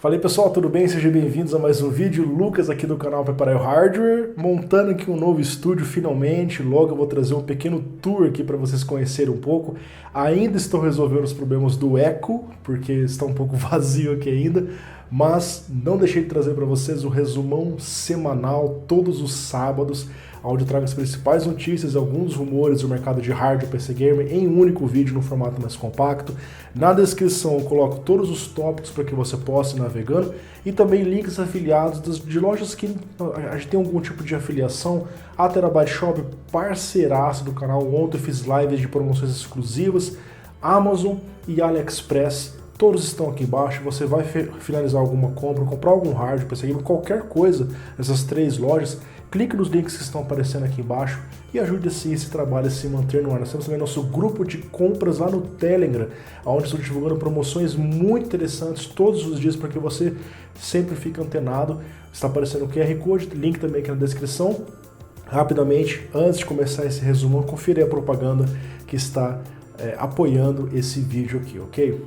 Fala aí pessoal, tudo bem? Sejam bem-vindos a mais um vídeo. Lucas aqui do canal Preparar o Hardware, montando aqui um novo estúdio finalmente. Logo eu vou trazer um pequeno tour aqui para vocês conhecerem um pouco. Ainda estou resolvendo os problemas do eco, porque está um pouco vazio aqui ainda, mas não deixei de trazer para vocês o resumão semanal todos os sábados, onde eu trago as principais notícias e alguns rumores do mercado de hardware PC Gamer em um único vídeo no formato mais compacto. Na descrição eu coloco todos os tópicos para que você possa ir navegando e também links afiliados de lojas que a gente tem algum tipo de afiliação. A Terabyte Shop, parceiraço do canal, ontem eu fiz lives de promoções exclusivas, Amazon e AliExpress. Todos estão aqui embaixo. Você vai finalizar alguma compra, comprar algum hardware, PC Gamer, qualquer coisa nessas três lojas, clique nos links que estão aparecendo aqui embaixo e ajude assim esse trabalho a se manter no ar. Nós temos também nosso grupo de compras lá no Telegram, onde estou divulgando promoções muito interessantes todos os dias para que você sempre fique antenado. Está aparecendo o QR Code, link também aqui na descrição. Rapidamente, antes de começar esse resumo, confira a propaganda que está apoiando esse vídeo aqui, ok?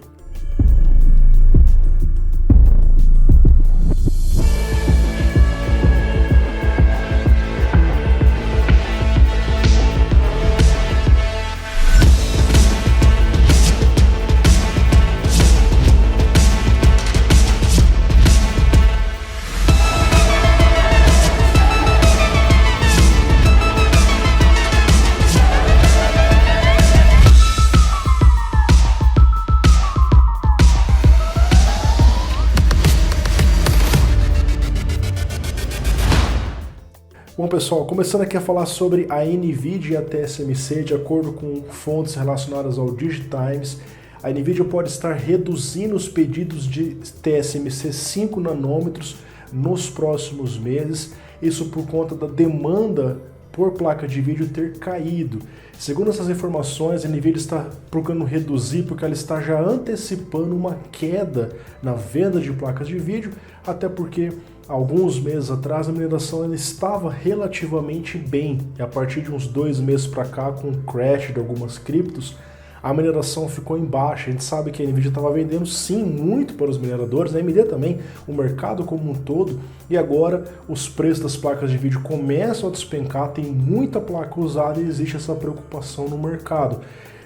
Bom pessoal, começando aqui a falar sobre a NVIDIA e a TSMC, de acordo com fontes relacionadas ao DigiTimes, a NVIDIA pode estar reduzindo os pedidos de TSMC 5 nanômetros nos próximos meses, isso por conta da demanda por placa de vídeo ter caído. Segundo essas informações, a NVIDIA está procurando reduzir porque ela está já antecipando uma queda na venda de placas de vídeo, até porque alguns meses atrás a mineração ela estava relativamente bem, e a partir de uns 2 meses para cá, com o crash de algumas criptos, a mineração ficou em baixa. A gente sabe que a NVIDIA estava vendendo sim muito para os mineradores, a AMD também, o mercado como um todo, e agora os preços das placas de vídeo começam a despencar, tem muita placa usada e existe essa preocupação no mercado.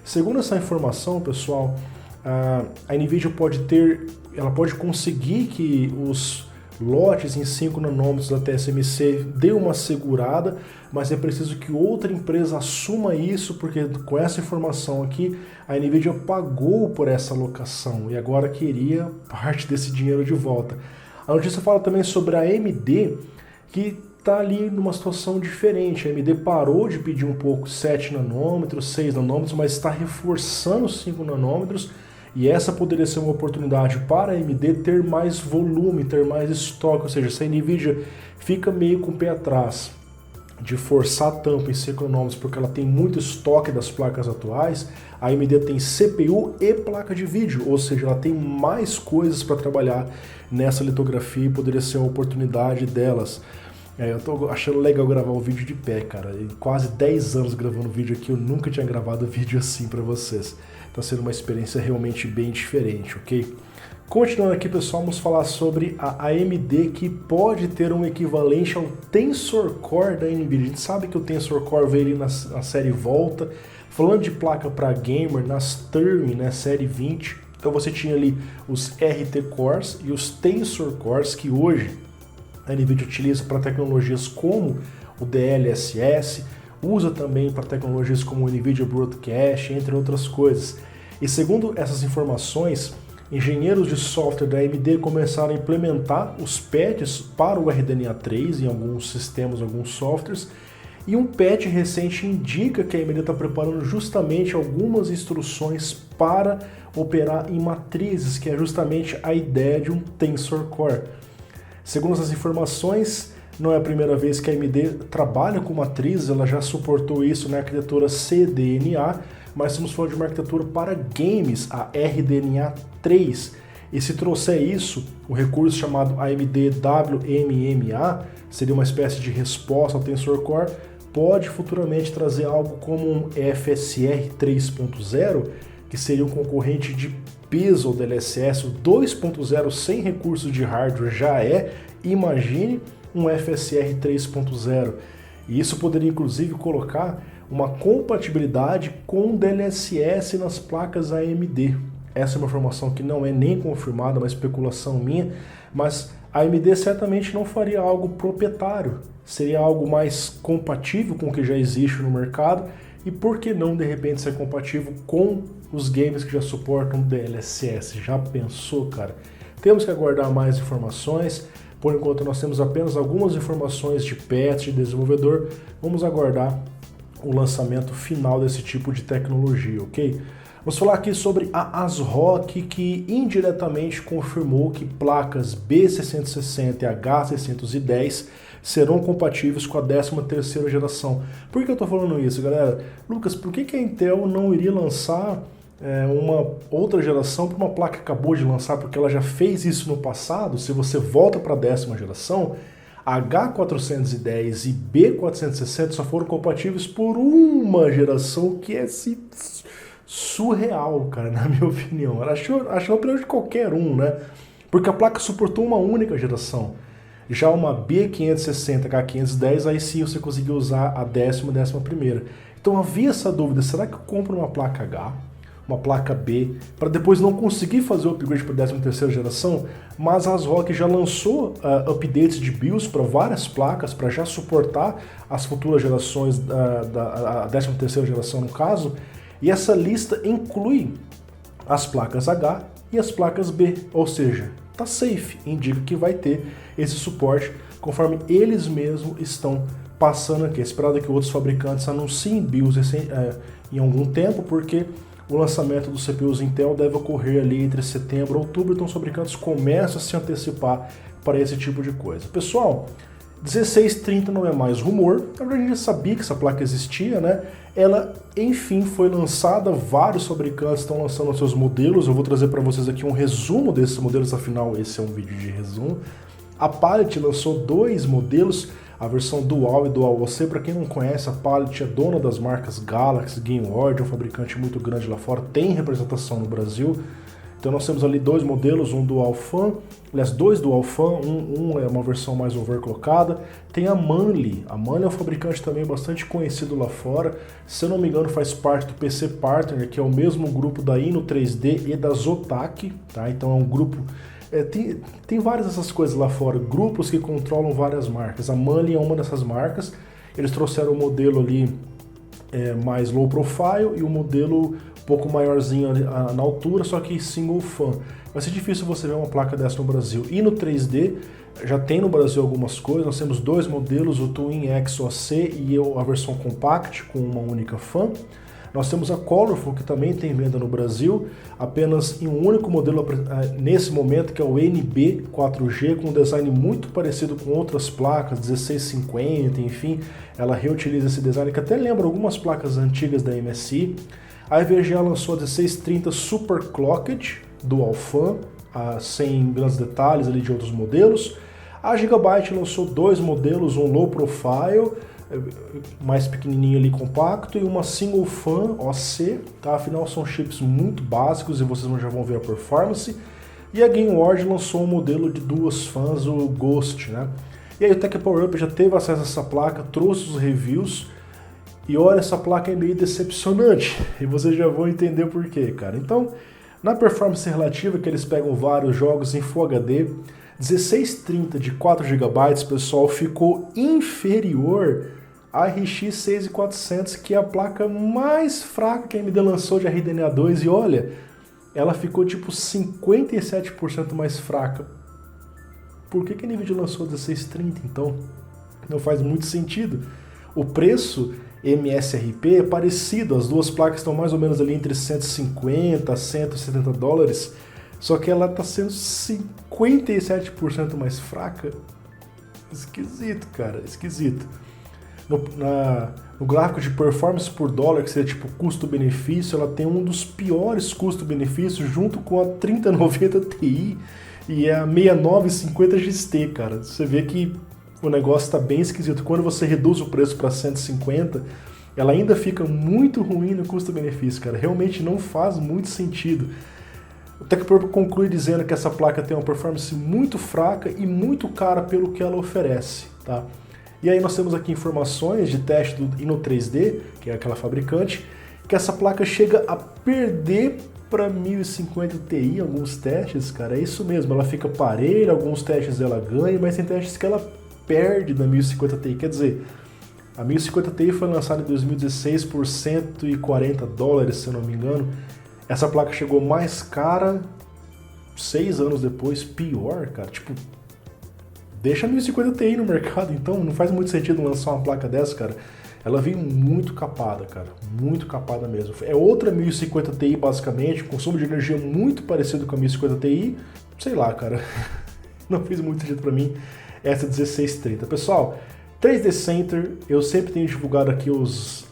Segundo essa informação, pessoal, a NVIDIA pode conseguir que os lotes em 5 nanômetros da TSMC dê uma segurada, mas é preciso que outra empresa assuma isso, porque com essa informação aqui, a NVIDIA pagou por essa alocação e agora queria parte desse dinheiro de volta. A notícia fala também sobre a AMD, que está ali numa situação diferente. A AMD parou de pedir um pouco 7 nanômetros, 6 nanômetros, mas está reforçando 5 nanômetros, e essa poderia ser uma oportunidade para a AMD ter mais volume, ter mais estoque, ou seja, se a NVIDIA fica meio com o pé atrás de forçar a tampa em 5 nanômetros porque ela tem muito estoque das placas atuais, a AMD tem CPU e placa de vídeo, ou seja, ela tem mais coisas para trabalhar nessa litografia e poderia ser uma oportunidade delas. Eu tô achando legal gravar um vídeo de pé, cara. Quase 10 anos gravando vídeo aqui, eu nunca tinha gravado vídeo assim para vocês. Tá sendo uma experiência realmente bem diferente, ok? Continuando aqui, pessoal, vamos falar sobre a AMD, que pode ter um equivalente ao Tensor Core da NVIDIA. A gente sabe que o Tensor Core veio ali na série Volta. Falando de placa para gamer, nas Term, né, série 20, então você tinha ali os RT Cores e os Tensor Cores, que hoje a NVIDIA utiliza para tecnologias como o DLSS, usa também para tecnologias como o NVIDIA Broadcast, entre outras coisas. E segundo essas informações, engenheiros de software da AMD começaram a implementar os patches para o RDNA 3 em alguns sistemas, alguns softwares, e um patch recente indica que a AMD está preparando justamente algumas instruções para operar em matrizes, que é justamente a ideia de um Tensor Core. Segundo essas informações, não é a primeira vez que a AMD trabalha com matrizes, ela já suportou isso na arquitetura CDNA, mas estamos falando de uma arquitetura para games, a RDNA 3. E se trouxer isso, o recurso chamado AMD WMMA, seria uma espécie de resposta ao Tensor Core, pode futuramente trazer algo como um FSR 3.0, que seria um concorrente de peso ao DLSS, o 2.0 sem recursos de hardware já imagine um FSR 3.0. E isso poderia inclusive colocar uma compatibilidade com o DLSS nas placas AMD. Essa é uma informação que não é nem confirmada, uma especulação minha, mas a AMD certamente não faria algo proprietário, seria algo mais compatível com o que já existe no mercado e por que não de repente ser compatível com os games que já suportam DLSS. Já pensou, cara? Temos que aguardar mais informações. Por enquanto nós temos apenas algumas informações de patch, de desenvolvedor. Vamos aguardar o lançamento final desse tipo de tecnologia, ok? Vamos falar aqui sobre a ASRock, que indiretamente confirmou que placas B660 e H610 serão compatíveis com a 13ª geração. Por que eu estou falando isso, galera? Lucas, por que a Intel não iria lançar uma outra geração para uma placa que acabou de lançar? Porque ela já fez isso no passado. Se você volta para a 10ª geração, H410 e B460 só foram compatíveis por uma geração, que é surreal, cara, na minha opinião. Acho a opinião de qualquer um, né? Porque a placa suportou uma única geração. Já uma B560, H510, aí sim você conseguiu usar a 10ª e 11ª. Então havia essa dúvida, será que eu compro uma placa H, uma placa B, para depois não conseguir fazer o upgrade para a 13ª geração? Mas a ASRock já lançou updates de BIOS para várias placas, para já suportar as futuras gerações, da 13ª geração no caso, e essa lista inclui as placas H e as placas B, ou seja, tá safe, indica que vai ter esse suporte conforme eles mesmos estão passando aqui. É esperado que outros fabricantes anunciem BIOS em algum tempo, porque o lançamento dos CPUs Intel deve ocorrer ali entre setembro e outubro, então os fabricantes começam a se antecipar para esse tipo de coisa. Pessoal, 1630 não é mais rumor, na verdade a gente já sabia que essa placa existia, né? Ela, enfim, foi lançada, vários fabricantes estão lançando seus modelos, eu vou trazer para vocês aqui um resumo desses modelos, afinal esse é um vídeo de resumo. A Palit lançou 2 modelos, a versão Dual e Dual OC. Para quem não conhece, a Palit é dona das marcas Galaxy, Gameworld, é um fabricante muito grande lá fora, tem representação no Brasil. Então nós temos ali 2 modelos, um Dual Fan, aliás, 2 Dual Fan, um é uma versão mais overclockada. Tem a Manly é um fabricante também bastante conhecido lá fora, se eu não me engano faz parte do PC Partner, que é o mesmo grupo da Inno3D e da Zotac, tá? Então é um grupo, tem várias dessas coisas lá fora, grupos que controlam várias marcas. A Manly é uma dessas marcas, eles trouxeram o modelo ali mais low profile e o modelo um pouco maiorzinho na altura, só que single fan. Vai ser difícil você ver uma placa dessa no Brasil. E no 3D, já tem no Brasil algumas coisas, nós temos 2 modelos, o Twin X OC e a versão Compact com uma única fan. Nós temos a Colorful, que também tem venda no Brasil, apenas em um único modelo nesse momento, que é o NB 4G, com um design muito parecido com outras placas, 1650, enfim, ela reutiliza esse design que até lembra algumas placas antigas da MSI. A EVGA lançou a 1630 Super Clocked Dual Fan, sem grandes detalhes ali de outros modelos. A Gigabyte lançou 2 modelos, um low profile, mais pequenininho ali, compacto, e uma single fan OC, tá? Afinal são chips muito básicos e vocês já vão ver a performance. E a Gameworld lançou um modelo de 2 fãs, o Ghost, né? E aí o Tech Power Up já teve acesso a essa placa, trouxe os reviews. E olha, essa placa é meio decepcionante, e vocês já vão entender por quê, cara. Então, na performance relativa, que eles pegam vários jogos em Full HD, 1630 de 4 GB, pessoal, ficou inferior à RX 6400, que é a placa mais fraca que a AMD lançou de RDNA 2, e olha, ela ficou tipo 57% mais fraca. Por que a NVIDIA lançou 1630, então? Não faz muito sentido. O preço MSRP é parecido, as duas placas estão mais ou menos ali entre 150 a 170 dólares, só que ela está sendo 57% mais fraca. Esquisito, cara, esquisito. No gráfico de performance por dólar, que seria tipo custo-benefício, ela tem um dos piores custo-benefícios junto com a 3090 Ti e a 6950 XT, cara. Você vê que o negócio está bem esquisito. Quando você reduz o preço para 150, ela ainda fica muito ruim no custo-benefício, cara. Realmente não faz muito sentido. O TechPurple conclui dizendo que essa placa tem uma performance muito fraca e muito cara pelo que ela oferece, tá? E aí nós temos aqui informações de teste do Inno3D, que é aquela fabricante, que essa placa chega a perder para 1050 Ti em alguns testes, cara, é isso mesmo, ela fica parelha, alguns testes ela ganha, mas tem testes que ela perde da 1050 Ti, quer dizer, a 1050 Ti foi lançada em 2016 por $140, se eu não me engano. Essa placa chegou mais cara 6 anos depois, pior, cara, tipo, deixa a 1050 Ti no mercado, então não faz muito sentido lançar uma placa dessa, cara. Ela veio muito capada, cara, muito capada mesmo. É outra 1050 Ti basicamente, consumo de energia muito parecido com a 1050 Ti, sei lá, cara, não fez muito sentido pra mim essa 1630. Pessoal, 3D Center, eu sempre tenho divulgado aqui os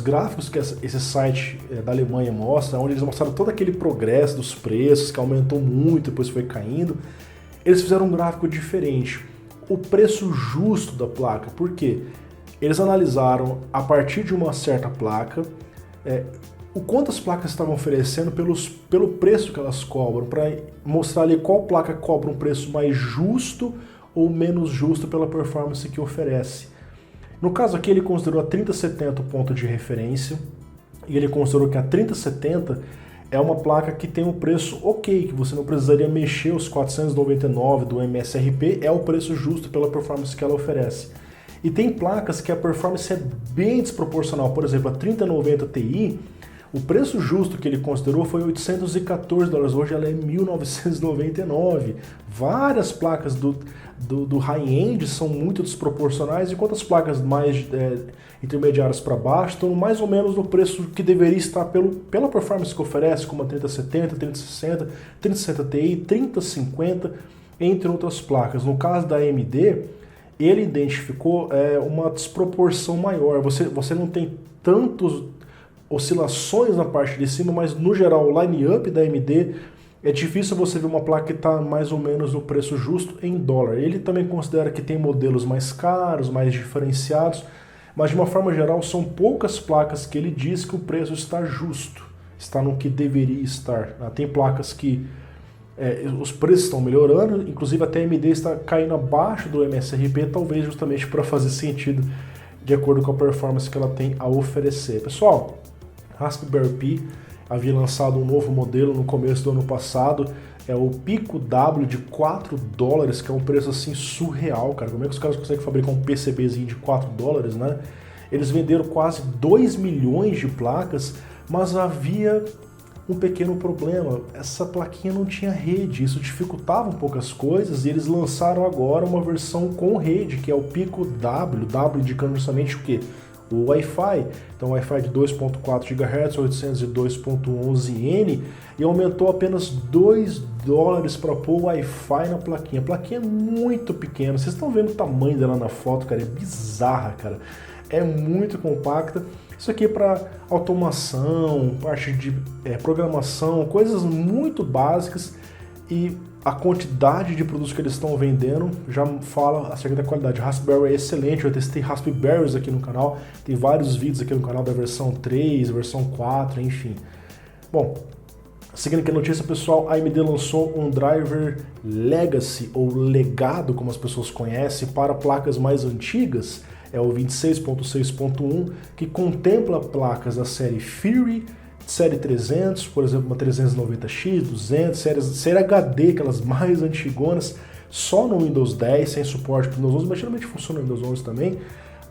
gráficos que esse site da Alemanha mostra, onde eles mostraram todo aquele progresso dos preços, que aumentou muito, depois foi caindo. Eles fizeram um gráfico diferente, o preço justo da placa, por quê? Eles analisaram, a partir de uma certa placa, o quanto as placas estavam oferecendo pelo preço que elas cobram, para mostrar ali qual placa cobra um preço mais justo ou menos justo pela performance que oferece. No caso aqui ele considerou a 3070 o ponto de referência, e ele considerou que a 3070 é uma placa que tem um preço ok, que você não precisaria mexer os 499 do MSRP, é o preço justo pela performance que ela oferece. E tem placas que a performance é bem desproporcional, por exemplo, a 3090 Ti, o preço justo que ele considerou foi $814, hoje ela é $1.999. Várias placas do high-end são muito desproporcionais, enquanto as placas mais intermediárias para baixo estão mais ou menos no preço que deveria estar pela performance que oferece, como a 3070, 3060, 3060 Ti, 3050, entre outras placas. No caso da AMD, ele identificou uma desproporção maior. Você não tem tantos oscilações na parte de cima, mas no geral o line-up da AMD é difícil você ver uma placa que está mais ou menos no preço justo em dólar. Ele também considera que tem modelos mais caros, mais diferenciados, mas de uma forma geral são poucas placas que ele diz que o preço está justo, está no que deveria estar. Tem placas que os preços estão melhorando, inclusive até a AMD está caindo abaixo do MSRP, talvez justamente para fazer sentido de acordo com a performance que ela tem a oferecer. Pessoal, Raspberry Pi havia lançado um novo modelo no começo do ano passado, é o Pico W de $4, que é um preço assim surreal, cara. Como é que os caras conseguem fabricar um PCBzinho de $4, né? Eles venderam quase 2 milhões de placas, mas havia um pequeno problema, essa plaquinha não tinha rede, isso dificultava um pouco as coisas, e eles lançaram agora uma versão com rede, que é o Pico W, W indicando justamente o quê? O Wi-Fi, então Wi-Fi de 2.4 GHz, 802.11n, e aumentou apenas $2 para pôr o Wi-Fi na plaquinha. A plaquinha é muito pequena, vocês estão vendo o tamanho dela na foto, cara, é bizarra, cara, é muito compacta. Isso aqui é para automação, parte de programação, coisas muito básicas, e a quantidade de produtos que eles estão vendendo já fala acerca da qualidade. Raspberry é excelente, eu testei Raspberries aqui no canal, tem vários vídeos aqui no canal da versão 3, versão 4, enfim. Bom, seguindo aqui a notícia, pessoal, a AMD lançou um driver Legacy, ou legado, como as pessoas conhecem, para placas mais antigas, é o 26.6.1, que contempla placas da série Fury, série 300, por exemplo, uma 390X, 200, série HD, aquelas mais antigonas, só no Windows 10, sem suporte para o Windows 11, mas geralmente funciona no Windows 11 também.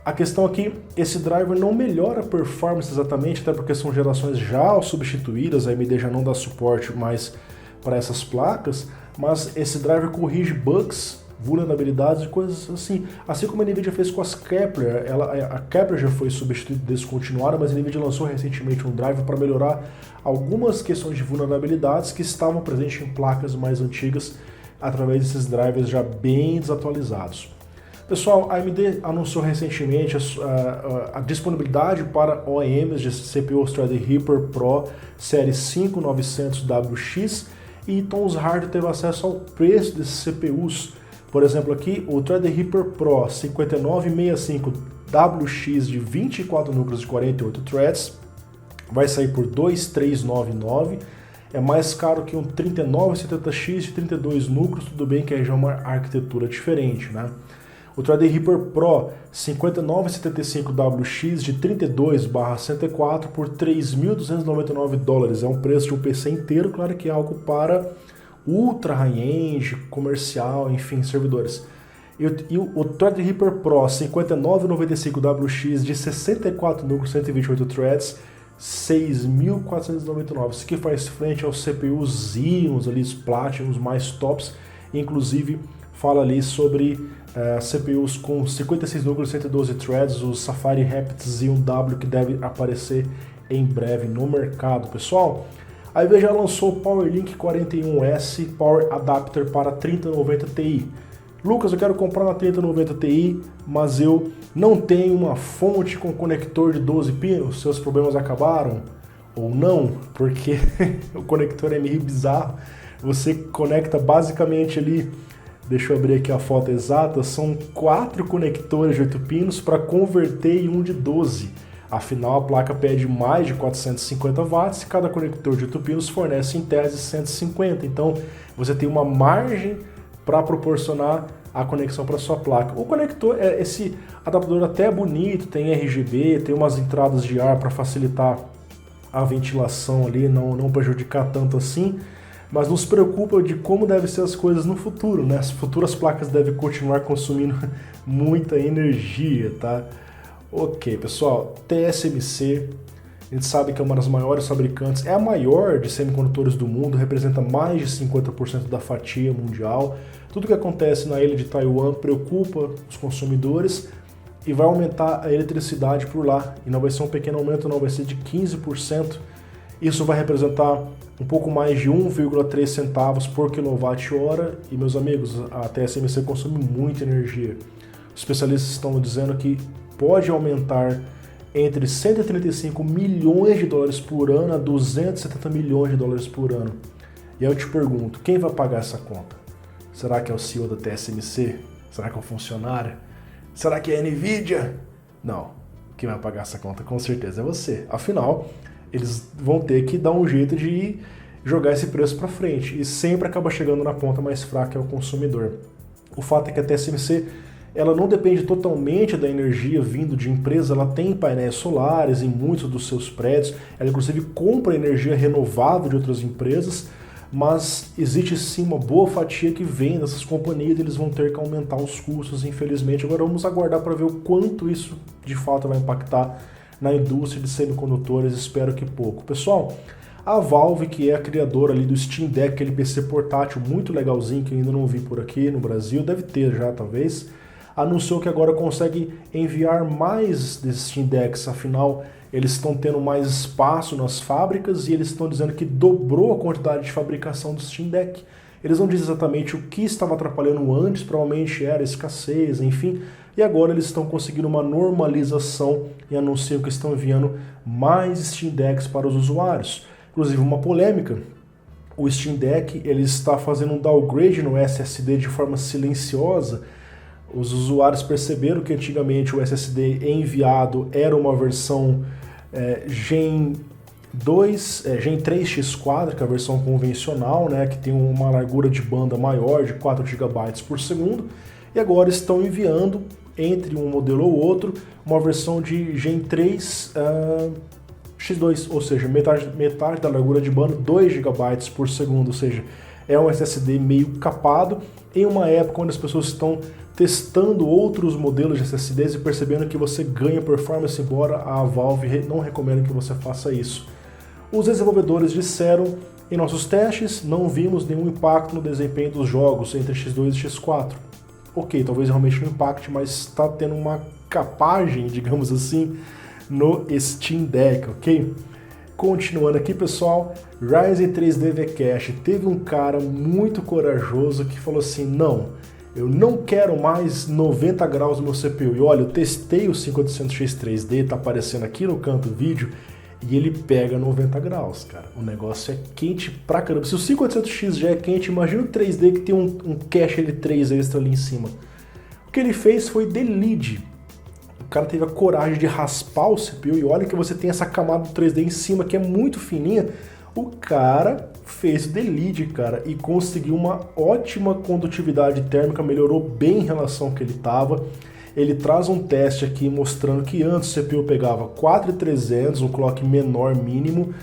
A questão aqui, esse driver não melhora a performance exatamente, até porque são gerações já substituídas, a AMD já não dá suporte mais para essas placas, mas esse driver corrige bugs, vulnerabilidades e coisas assim como a NVIDIA fez com as Kepler. A Kepler já foi substituída, descontinuada, mas a NVIDIA lançou recentemente um driver para melhorar algumas questões de vulnerabilidades que estavam presentes em placas mais antigas através desses drivers já bem desatualizados. Pessoal, a AMD anunciou recentemente a disponibilidade para OEMs de CPU Threadripper Pro série 5900WX, e então os hardware teve acesso ao preço desses CPUs. Por exemplo, aqui o Threadripper Pro 5965WX de 24 núcleos de 48 threads vai sair por $2.399. é mais caro que um 3970X de 32 núcleos, tudo bem que aí já é uma arquitetura diferente, né? O Threadripper Pro 5975WX de 32/104 por $3.299. É um preço de um PC inteiro, claro que é algo para ultra high-end, comercial, enfim, servidores. E o Threadripper Pro 5995WX de 64 núcleos, 128 threads, 6.499. Isso aqui faz frente aos CPUs Xeons, ali, os Platinums mais tops, inclusive fala ali sobre CPUs com 56 núcleos, 112 threads, o Safari Rapids Xeon W, que deve aparecer em breve no mercado, pessoal. A NVIDIA já lançou o PowerLink 41S Power Adapter para 3090 Ti. Lucas, eu quero comprar uma 3090 Ti, mas eu não tenho uma fonte com conector de 12 pinos. Seus problemas acabaram? Ou não? Porque o conector é meio bizarro. Você conecta basicamente ali, deixa eu abrir aqui a foto exata, são 4 conectores de 8 pinos para converter em um de 12. Afinal, a placa pede mais de 450 watts e cada conector de 8 pinos fornece em tese 150. Então, você tem uma margem para proporcionar a conexão para sua placa. O conector, esse adaptador até é bonito, tem RGB, tem umas entradas de ar para facilitar a ventilação ali, não prejudicar tanto assim, mas nos preocupa de como devem ser as coisas no futuro, né? As futuras placas devem continuar consumindo muita energia, tá? Ok, pessoal, TSMC, a gente sabe que é uma das maiores fabricantes, é a maior de semicondutores do mundo, representa mais de 50% da fatia mundial. Tudo que acontece na ilha de Taiwan preocupa os consumidores e vai aumentar a eletricidade por lá. E não vai ser um pequeno aumento, não, vai ser de 15%. Isso vai representar um pouco mais de 1,3 centavos por quilowatt-hora. E, meus amigos, a TSMC consome muita energia. Os especialistas estão dizendo que pode aumentar entre 135 milhões de dólares por ano a 270 milhões de dólares por ano. E aí eu te pergunto, quem vai pagar essa conta? Será que é o CEO da TSMC? Será que é o funcionário? Será que é a NVIDIA? Não. Quem vai pagar essa conta com certeza é você. Afinal, eles vão ter que dar um jeito de jogar esse preço para frente. E sempre acaba chegando na ponta mais fraca, que é o consumidor. O fato é que a TSMC ela não depende totalmente da energia vindo de empresa, ela tem painéis solares em muitos dos seus prédios, ela inclusive compra energia renovável de outras empresas, mas existe sim uma boa fatia que vem dessas companhias e eles vão ter que aumentar os custos, infelizmente. Agora vamos aguardar para ver o quanto isso de fato vai impactar na indústria de semicondutores, espero que pouco. Pessoal, a Valve, que é a criadora ali do Steam Deck, aquele PC portátil muito legalzinho que eu ainda não vi por aqui no Brasil, deve ter já talvez, anunciou que agora consegue enviar mais desses Steam Decks, afinal eles estão tendo mais espaço nas fábricas e eles estão dizendo que dobrou a quantidade de fabricação do Steam Deck. Eles não dizem exatamente o que estava atrapalhando antes, provavelmente era escassez, enfim, e agora eles estão conseguindo uma normalização e anunciam que estão enviando mais Steam Decks para os usuários. Inclusive uma polêmica, o Steam Deck ele está fazendo um downgrade no SSD de forma silenciosa. Os usuários perceberam que antigamente o SSD enviado era uma versão Gen 3X4, que é a versão convencional, né, que tem uma largura de banda maior de 4 GB por segundo, e agora estão enviando, entre um modelo ou outro, uma versão de Gen 3 X2, ou seja, metade da largura de banda, 2 GB por segundo, ou seja, é um SSD meio capado, em uma época onde as pessoas estão testando outros modelos de SSDs e percebendo que você ganha performance, embora a Valve não recomenda que você faça isso. Os desenvolvedores disseram, em nossos testes, não vimos nenhum impacto no desempenho dos jogos entre X2 e X4. Ok, talvez realmente não impacte, mas está tendo uma capagem, digamos assim, no Steam Deck, ok? Continuando aqui, pessoal, Ryzen 3D V-Cache, teve um cara muito corajoso que falou assim, não, eu não quero mais 90 graus no meu CPU. E olha, eu testei o 5800X 3D, tá aparecendo aqui no canto do vídeo, e ele pega 90 graus, cara. O negócio é quente pra caramba. Se o 5800X já é quente, imagina o 3D que tem um cache L3 extra ali em cima. O que ele fez foi delete. O cara teve a coragem de raspar o CPU, e olha que você tem essa camada do 3D em cima que é muito fininha. O cara fez o delete, cara, e conseguiu uma ótima condutividade térmica, melhorou bem em relação ao que ele estava. Ele traz um teste aqui mostrando que antes o CPU pegava 4.300, um clock menor mínimo.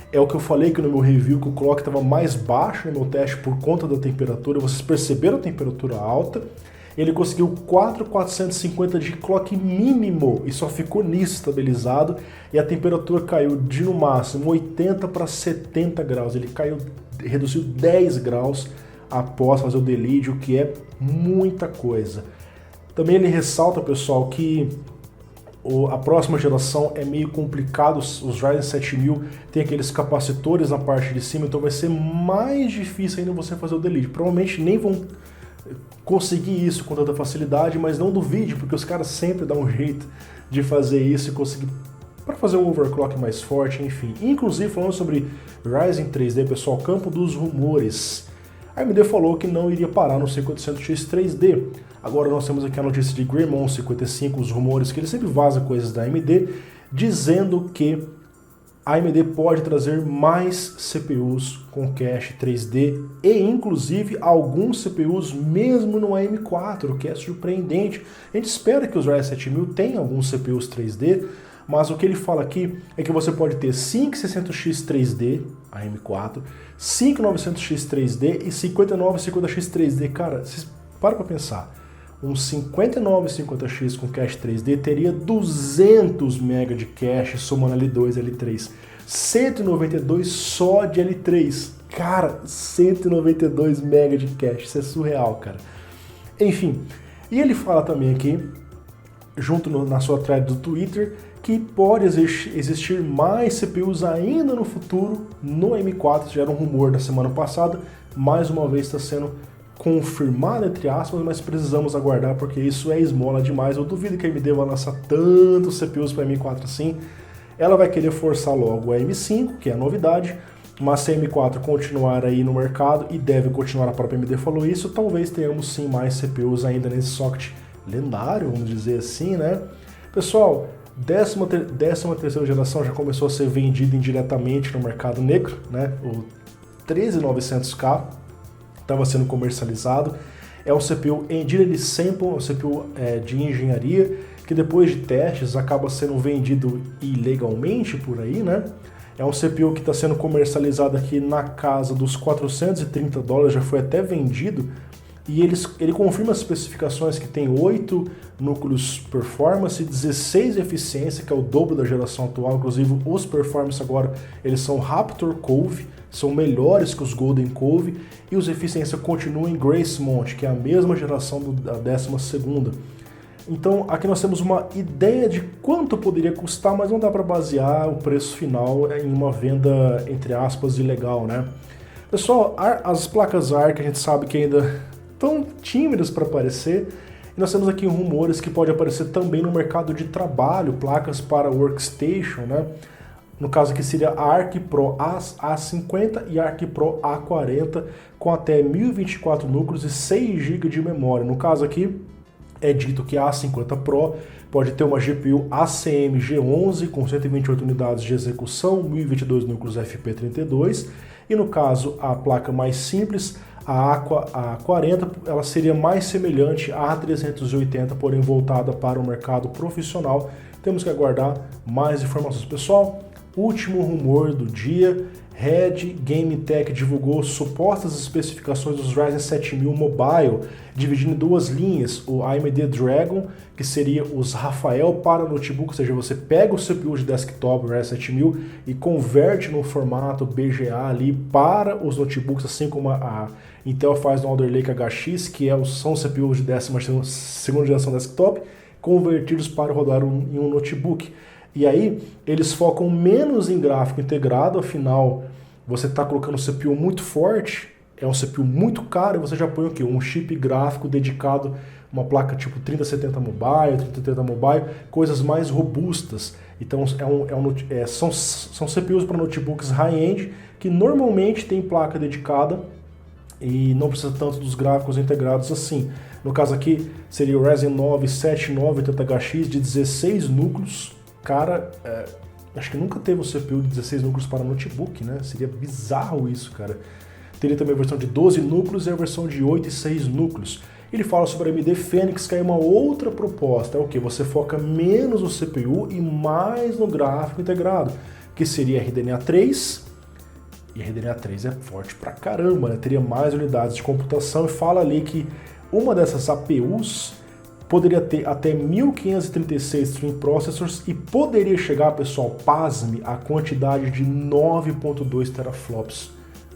É o que eu falei que no meu review, que o clock estava mais baixo no meu teste por conta da temperatura. Vocês perceberam a temperatura alta. Ele conseguiu 4.450 de clock mínimo e só ficou nisso estabilizado. E a temperatura caiu de no máximo 80 para 70 graus. Ele reduziu 10 graus após fazer o delete, o que é muita coisa. Também ele ressalta, pessoal, que a próxima geração é meio complicado, os Ryzen 7000 tem aqueles capacitores na parte de cima, então vai ser mais difícil ainda você fazer o delete. Provavelmente nem vão conseguir isso com tanta facilidade, mas não duvide, porque os caras sempre dão um jeito de fazer isso e conseguir para fazer um overclock mais forte, enfim. Inclusive, falando sobre Ryzen 3D, pessoal, campo dos rumores. A AMD falou que não iria parar no 5800X 3D. Agora nós temos aqui a notícia de Gremon 55, os rumores que ele sempre vaza coisas da AMD, dizendo que a AMD pode trazer mais CPUs com cache 3D e inclusive alguns CPUs mesmo no AM4, o que é surpreendente. A gente espera que os Ryzen 7000 tenham alguns CPUs 3D, mas o que ele fala aqui é que você pode ter 5600X 3D, AM4, 5900X 3D e 5950X 3D. Cara, vocês param para pensar. Um 5950X com cache 3D teria 200 MB de cache somando L2 e L3. 192 só de L3. Cara, 192 MB de cache. Isso é surreal, cara. Enfim, e ele fala também aqui, junto na sua thread do Twitter, que pode existir mais CPUs ainda no futuro no M4. Já era um rumor da semana passada, mais uma vez está sendo confirmado, entre aspas, mas precisamos aguardar porque isso é esmola demais. Eu duvido que a AMD vai lançar tantos CPUs para M4 assim. Ela vai querer forçar logo a M5, que é a novidade, mas se a M4 continuar aí no mercado, e deve continuar, a própria AMD falou isso, talvez tenhamos sim mais CPUs ainda nesse socket lendário, vamos dizer assim, né? Pessoal, 13ª geração já começou a ser vendida indiretamente no mercado negro, né? O 13900K estava sendo comercializado. É um CPU Engineered Sample, um CPU de engenharia, que depois de testes acaba sendo vendido ilegalmente por aí, né? É um CPU que está sendo comercializado aqui na casa dos $430, já foi até vendido, e ele confirma as especificações que tem 8 núcleos performance, 16 eficiência, que é o dobro da geração atual. Inclusive os performance agora eles são Raptor Cove, são melhores que os Golden Cove, e os eficiência continuam em Gracemont, que é a mesma geração da 12ª. Então aqui nós temos uma ideia de quanto poderia custar, mas não dá para basear o preço final em uma venda, entre aspas, ilegal, né? Pessoal, as placas ARC a gente sabe que ainda estão tímidas para aparecer, e nós temos aqui rumores que pode aparecer também no mercado de trabalho, placas para workstation, né? No caso aqui seria a ARC Pro A50 e a ARC Pro A40 com até 1024 núcleos e 6 GB de memória. No caso aqui é dito que a A50 Pro pode ter uma GPU ACM G11 com 128 unidades de execução, 1022 núcleos FP32, e no caso a placa mais simples, a A40, ela seria mais semelhante à A380, porém voltada para o mercado profissional. Temos que aguardar mais informações. Pessoal, último rumor do dia, Red Game Tech divulgou supostas especificações dos Ryzen 7000 Mobile, dividindo em duas linhas, o AMD Dragon, que seria os Rafael para notebook, ou seja, você pega o CPU de desktop Ryzen 7000 e converte no formato BGA ali para os notebooks, assim como a Intel faz no Alder Lake HX, que são CPUs de 12ª geração desktop, convertidos para rodar em um notebook. E aí, eles focam menos em gráfico integrado, afinal, você está colocando um CPU muito forte, é um CPU muito caro, e você já põe o quê? Um chip gráfico dedicado, uma placa tipo 3070 Mobile, 3030 Mobile, coisas mais robustas. Então, são CPUs para notebooks high-end, que normalmente tem placa dedicada e não precisa tanto dos gráficos integrados assim. No caso aqui, seria o Ryzen 9 7980HX de 16 núcleos. Cara, acho que nunca teve um CPU de 16 núcleos para notebook, né? Seria bizarro isso, cara. Teria também a versão de 12 núcleos e a versão de 8 e 6 núcleos. Ele fala sobre a AMD Phoenix, que é uma outra proposta. É o que? Você foca menos no CPU e mais no gráfico integrado, que seria RDNA 3. E a RDNA 3 é forte pra caramba, né? Teria mais unidades de computação e fala ali que uma dessas APUs poderia ter até 1536 Stream Processors e poderia chegar, pessoal, pasme, a quantidade de 9.2 teraflops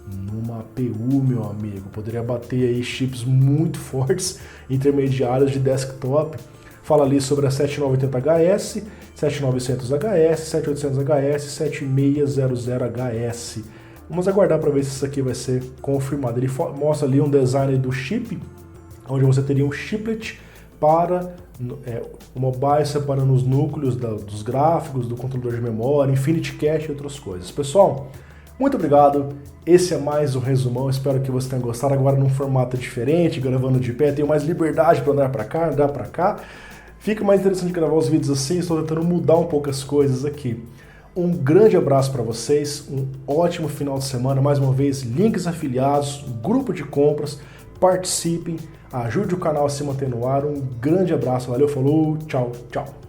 numa APU, meu amigo. Poderia bater aí chips muito fortes, intermediários de desktop. Fala ali sobre a 7980HS, 7900HS, 7800HS, 7600HS. Vamos aguardar para ver se isso aqui vai ser confirmado. Ele mostra ali um design do chip, onde você teria um chiplet para o mobile separando os núcleos dos gráficos, do controlador de memória, Infinity Cache e outras coisas. Pessoal, muito obrigado. Esse é mais um resumão. Espero que você tenha gostado. Agora num formato diferente, gravando de pé. Tenho mais liberdade para andar para cá, andar para cá. Fica mais interessante gravar os vídeos assim. Estou tentando mudar um pouco as coisas aqui. Um grande abraço para vocês. Um ótimo final de semana. Mais uma vez, links afiliados, grupo de compras. Participem, ajude o canal a se manter no ar. Um grande abraço, valeu, falou, tchau, tchau.